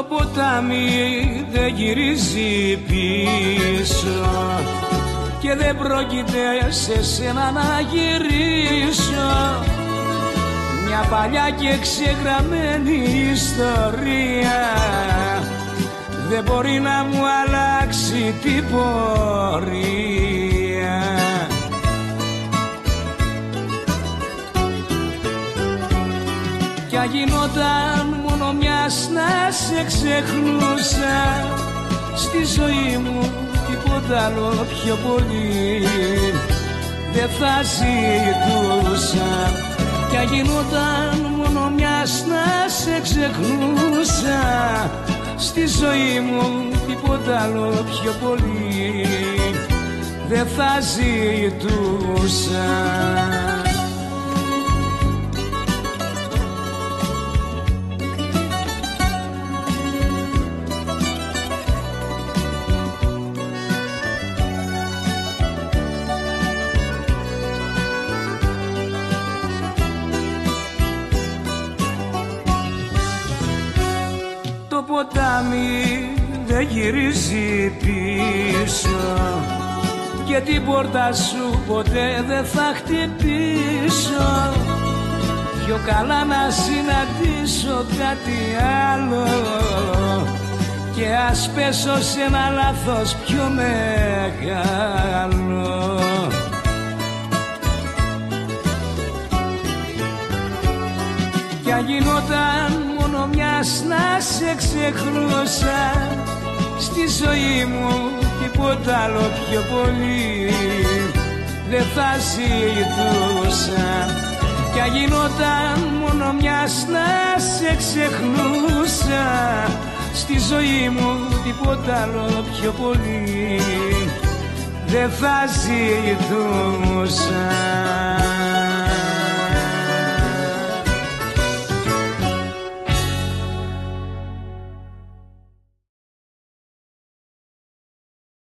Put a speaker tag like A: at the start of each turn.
A: Το ποτάμι δεν γυρίζει πίσω και δεν πρόκειται σε σένα να γυρίσω. Μια παλιά και ξεγραμμένη ιστορία δεν μπορεί να μου αλλάξει την πορεία. Κι αν γινόταν μόνο μιας να σε ξεχνούσα, στη ζωή μου τίποτα άλλο πιο πολύ δεν θα ζητούσα. Κι αν γινόταν μόνο μιας να σε ξεχνούσα, στη ζωή μου τίποτα άλλο πιο πολύ δεν θα ζητούσα. Το ποτάμι δεν γυρίζει πίσω και την πόρτα σου ποτέ δεν θα χτυπήσω. Πιο καλά να συναντήσω κάτι άλλο και ας πέσω σε ένα λάθος πιο μεγάλο. Κι αν γινόταν μόνο μιας να σε ξεχνούσα, στη ζωή μου τίποτα άλλο πιο πολύ δεν θα ζητούσα. Κι αν γινόταν μόνο μιας να σε ξεχνούσα, στη ζωή μου τίποτα άλλο πιο πολύ δεν θα ζητούσα.